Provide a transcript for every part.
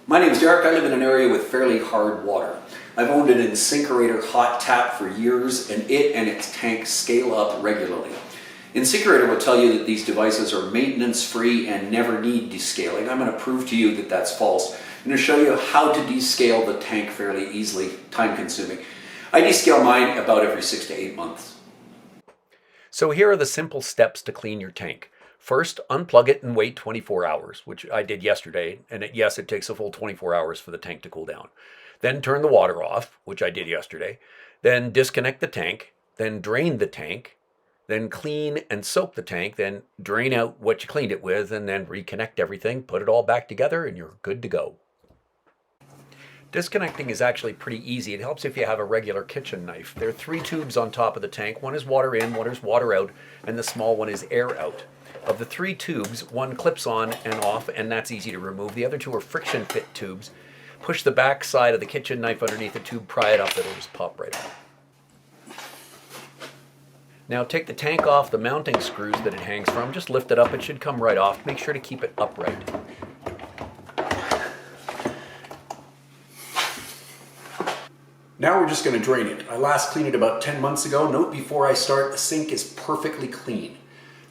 My name is Derek. I live in an area with fairly hard water. I've owned an Insinkerator hot tap for years, and it and its tank scale up regularly. Insinkerator will tell you that these devices are maintenance-free and never need descaling. I'm going to prove to you that that's false. I'm going to show you how to descale the tank fairly easily, time-consuming. I descale mine about every 6 to 8 months. So here are the simple steps to clean your tank. First, unplug it and wait 24 hours, which I did yesterday, and yes, it takes a full 24 hours for the tank to cool down. Then turn the water off, which I did yesterday. Then disconnect the tank, then drain the tank, then clean and soak the tank, then drain out what you cleaned it with, and then reconnect everything, put it all back together, and you're good to go. Disconnecting is actually pretty easy. It helps if you have a regular kitchen knife. There are 3 tubes on top of the tank. One is water in, one is water out, and the small one is air out. Of the 3 tubes, one clips on and off, and that's easy to remove. The other 2 are friction fit tubes. Push the back side of the kitchen knife underneath the tube, pry it up, it'll just pop right off. Now take the tank off the mounting screws that it hangs from. Just lift it up, it should come right off. Make sure to keep it upright. Now we're just going to drain it. I last cleaned it about 10 months ago. Note before I start, the sink is perfectly clean.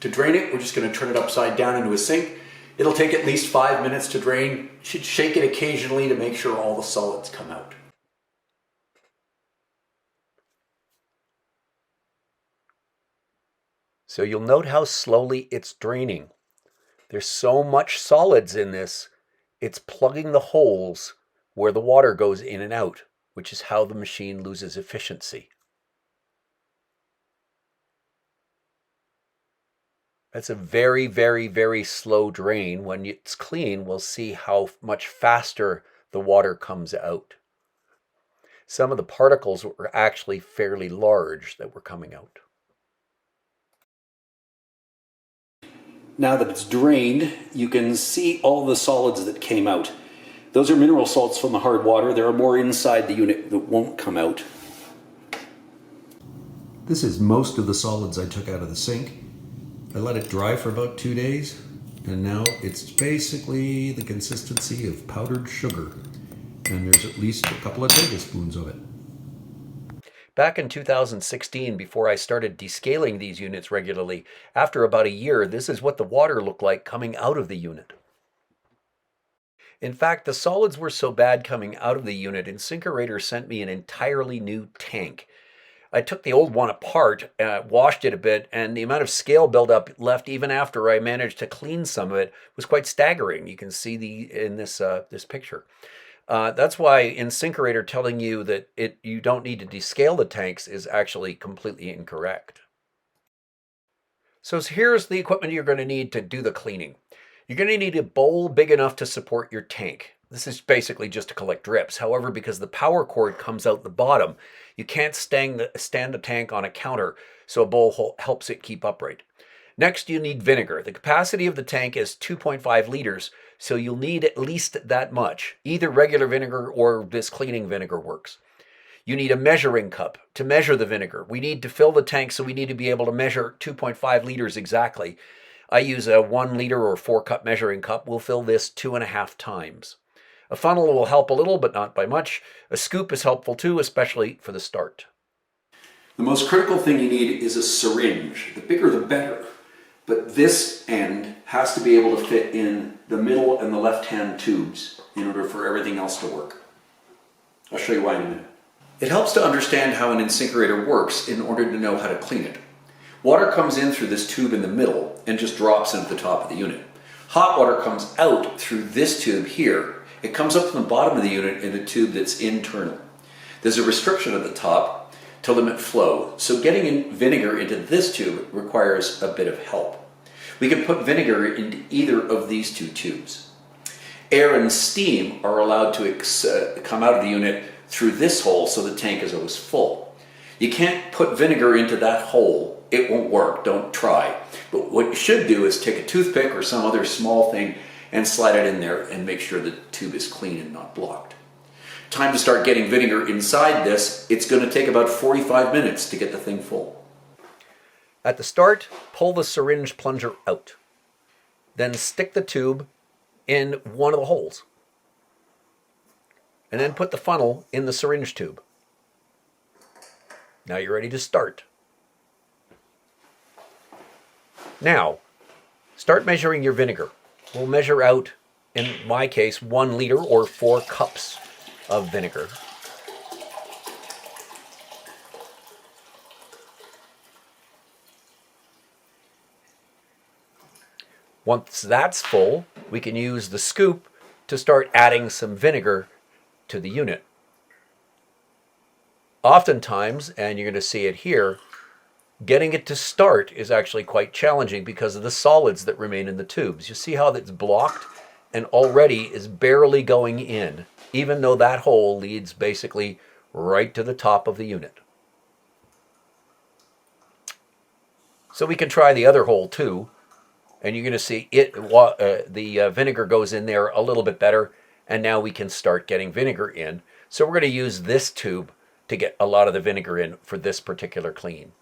To drain it, we're just going to turn it upside down into a sink. It'll take at least 5 minutes to drain. You should shake it occasionally to make sure all the solids come out. So you'll note how slowly it's draining. There's so much solids in this, it's plugging the holes where the water goes in and out, which is how the machine loses efficiency. That's a very, very, very slow drain. When it's clean, we'll see how much faster the water comes out. Some of the particles were actually fairly large that were coming out. Now that it's drained, you can see all the solids that came out. Those are mineral salts from the hard water. There are more inside the unit that won't come out. This is most of the solids I took out of the sink. I let it dry for about 2 days, and now it's basically the consistency of powdered sugar. And there's at least a couple of tablespoons of it. Back in 2016, before I started descaling these units regularly, after about a year, this is what the water looked like coming out of the unit. In fact, the solids were so bad coming out of the unit, Insinkerator sent me an entirely new tank. I took the old one apart, washed it a bit, and the amount of scale buildup left even after I managed to clean some of it was quite staggering. You can see in this picture. That's why Insinkerator telling you that you don't need to descale the tanks is actually completely incorrect. So here's the equipment you're going to need to do the cleaning. You're going to need a bowl big enough to support your tank. This is basically just to collect drips. However, because the power cord comes out the bottom, you can't stand the tank on a counter, so a bowl helps it keep upright. Next, you need vinegar. The capacity of the tank is 2.5 liters, so you'll need at least that much. Either regular vinegar or this cleaning vinegar works. You need a measuring cup to measure the vinegar. We need to fill the tank, so we need to be able to measure 2.5 liters exactly. I use a 1 liter or 4-cup measuring cup. We'll fill this 2.5 times. A funnel will help a little, but not by much. A scoop is helpful too, especially for the start. The most critical thing you need is a syringe. The bigger the better. But this end has to be able to fit in the middle and the left-hand tubes in order for everything else to work. I'll show you why in a minute. It helps to understand how an Insinkerator works in order to know how to clean it. Water comes in through this tube in the middle and just drops in at the top of the unit. Hot water comes out through this tube here. It comes up from the bottom of the unit in a tube that's internal. There's a restriction at the top to limit flow, so getting vinegar into this tube requires a bit of help. We can put vinegar into either of these 2 tubes. Air and steam are allowed to come out of the unit through this hole, so the tank is always full. You can't put vinegar into that hole. It won't work. Don't try. But what you should do is take a toothpick or some other small thing and slide it in there and make sure the tube is clean and not blocked. Time to start getting vinegar inside this. It's going to take about 45 minutes to get the thing full. At the start, pull the syringe plunger out. Then stick the tube in one of the holes. and then put the funnel in the syringe tube. Now you're ready to start. Now, start measuring your vinegar. We'll measure out, in my case, 1 liter or 4 cups of vinegar. Once that's full, we can use the scoop to start adding some vinegar to the unit. Oftentimes, and you're going to see it here, getting it to start is actually quite challenging because of the solids that remain in the tubes. You see how that's blocked and already is barely going in, even though that hole leads basically right to the top of the unit. So we can try the other hole too, and you're going to see the vinegar goes in there a little bit better, and now we can start getting vinegar in. So we're going to use this tube to get a lot of the vinegar in for this particular clean.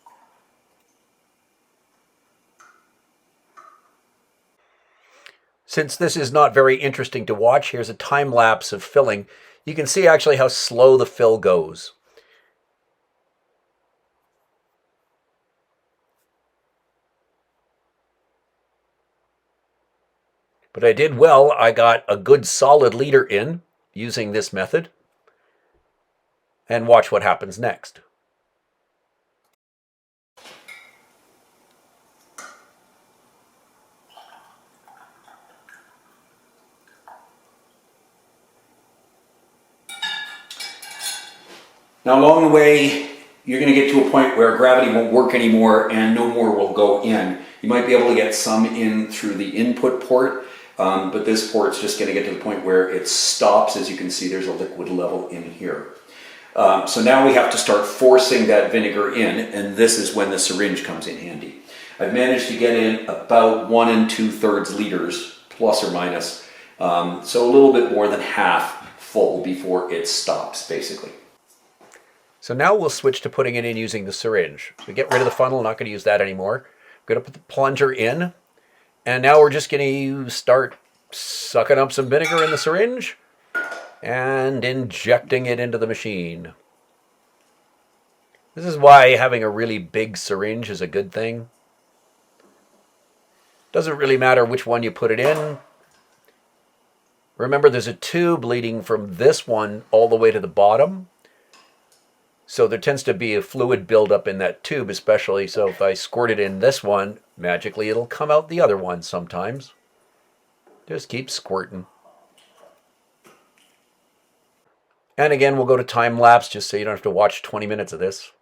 Since this is not very interesting to watch, here's a time lapse of filling. You can see actually how slow the fill goes. But I did well. I got a good solid liter in using this method. And watch what happens next. Now along the way, you're going to get to a point where gravity won't work anymore and no more will go in. You might be able to get some in through the input port, but this port's just going to get to the point where it stops. As you can see, there's a liquid level in here. So now we have to start forcing that vinegar in, and this is when the syringe comes in handy. I've managed to get in about 1 2/3 liters, plus or minus, so a little bit more than half full before it stops, basically. So now we'll switch to putting it in using the syringe. We get rid of the funnel, not going to use that anymore. Going to put the plunger in, and now we're just going to start sucking up some vinegar in the syringe and injecting it into the machine. This is why having a really big syringe is a good thing. Doesn't really matter which one you put it in. Remember, there's a tube leading from this one all the way to the bottom. So there tends to be a fluid buildup in that tube, especially. So if I squirt it in this one, magically it'll come out the other one sometimes. Just keep squirting. And again, we'll go to time lapse just so you don't have to watch 20 minutes of this.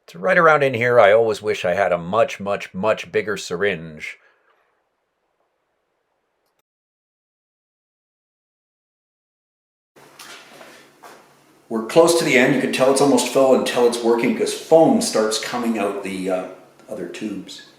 So right around in here, I always wish I had a much, much, much bigger syringe. We're close to the end. You can tell it's almost full until it's working because foam starts coming out the other tubes.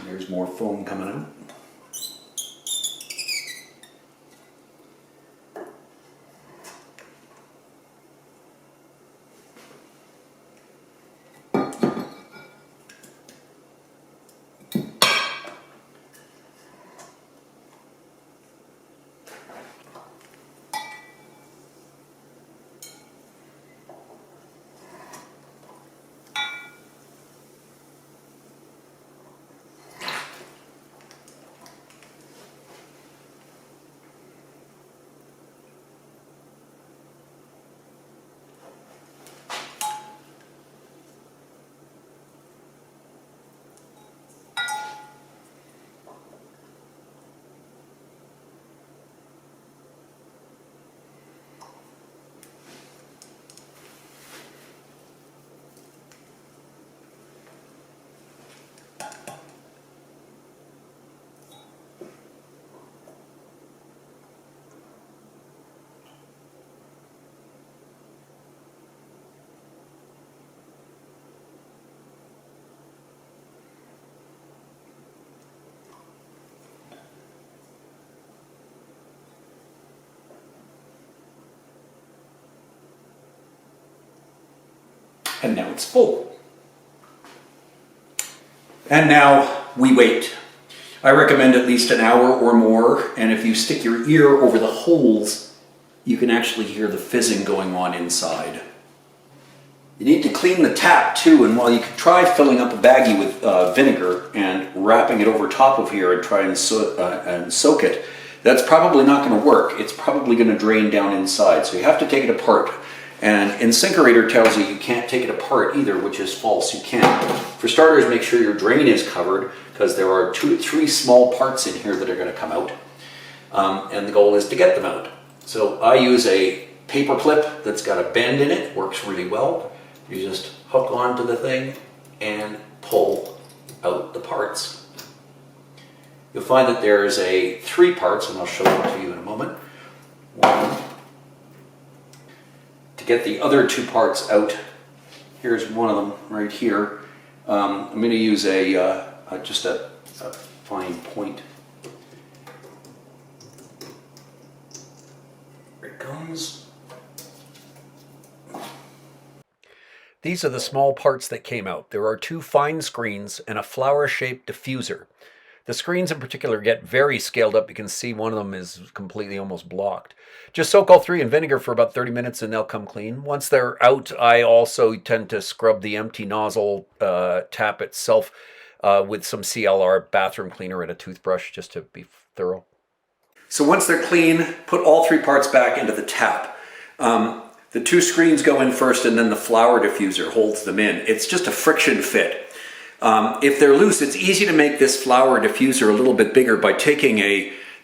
There's more foam coming out. And now it's full. And now we wait. I recommend at least an hour or more, and if you stick your ear over the holes, you can actually hear the fizzing going on inside. You need to clean the tap too, and while you could try filling up a baggie with vinegar and wrapping it over top of here and try and soak it, that's probably not going to work. It's probably going to drain down inside, so you have to take it apart. And Insinkerator tells you can't take it apart either, which is false. You can't. For starters, make sure your drain is covered, because there are 2 to 3 small parts in here that are going to come out. And the goal is to get them out. So I use a paper clip that's got a bend in it, works really well. You just hook onto the thing and pull out the parts. You'll find that there's 3 parts, and I'll show them to you in a moment. One. To get the other 2 parts out, here's one of them right here. I'm going to use just a fine point. Here it comes. These are the small parts that came out. There are 2 fine screens and a flower-shaped diffuser. The screens in particular get very scaled up. You can see one of them is completely almost blocked. Just soak all 3 in vinegar for about 30 minutes and they'll come clean. Once they're out, I also tend to scrub the empty nozzle tap itself with some CLR bathroom cleaner and a toothbrush just to be thorough. So once they're clean, put all 3 parts back into the tap. The 2 screens go in first, and then the flower diffuser holds them in. It's just a friction fit. If they're loose, it's easy to make this flower diffuser a little bit bigger by taking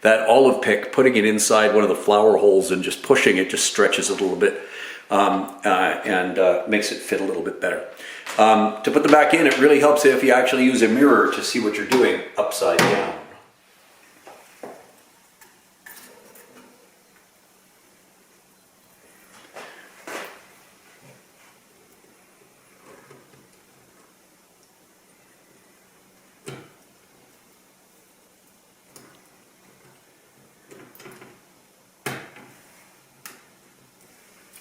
that olive pick, putting it inside one of the flower holes and just pushing it, just stretches it a little bit and makes it fit a little bit better. To put them back in, it really helps if you actually use a mirror to see what you're doing upside down.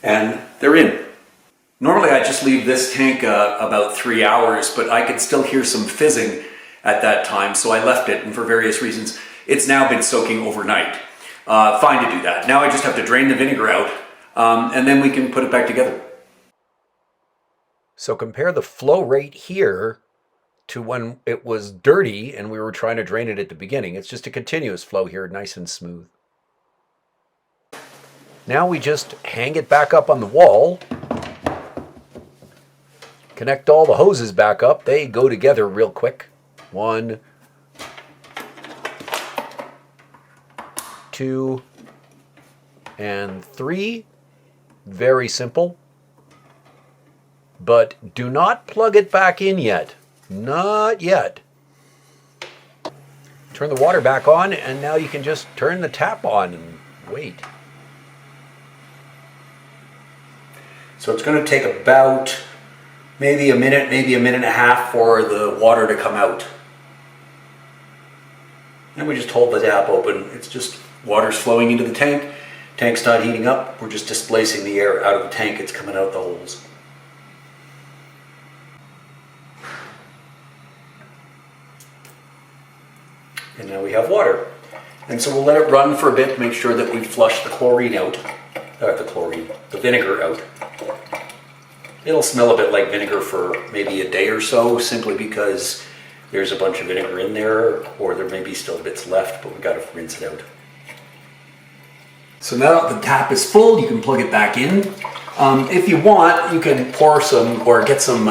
And they're in. Normally I just leave this tank about 3 hours, but I could still hear some fizzing at that time, so I left it, and for various reasons, it's now been soaking overnight. Fine to do that. Now I just have to drain the vinegar out, and then we can put it back together. So compare the flow rate here to when it was dirty and we were trying to drain it at the beginning. It's just a continuous flow here, nice and smooth. Now we just hang it back up on the wall, connect all the hoses back up. They go together real quick. 1, 2, and 3. Very simple. But do not plug it back in yet. Not yet. Turn the water back on, and now you can just turn the tap on and wait. So it's going to take about maybe a minute, maybe a minute and a half for the water to come out. And we just hold the tap open. It's just water's flowing into the tank. Tank's not heating up. We're just displacing the air out of the tank. It's coming out the holes. And now we have water. And so we'll let it run for a bit, make sure that we flush the chlorine out. The vinegar out. It'll smell a bit like vinegar for maybe a day or so, simply because there's a bunch of vinegar in there, or there may be still bits left, but we've got to rinse it out. So now that the tap is full, you can plug it back in. If you want, you can pour some or get some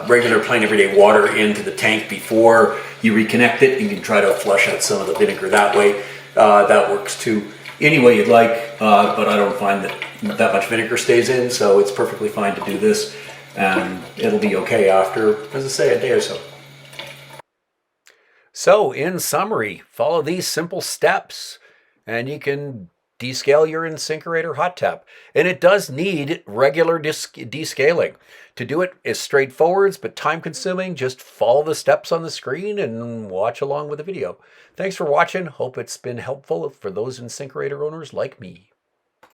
regular plain everyday water into the tank before you reconnect it. You can try to flush out some of the vinegar that way. That works too. Any way you'd like, but I don't find that much vinegar stays in, so it's perfectly fine to do this, and it'll be okay after, as I say, a day or so. So, in summary, follow these simple steps, and you can descale your Insinkerator hot tap. And it does need regular descaling. To do it is straightforward, but time-consuming. Just follow the steps on the screen and watch along with the video. Thanks for watching. Hope it's been helpful for those Insinkerator owners like me.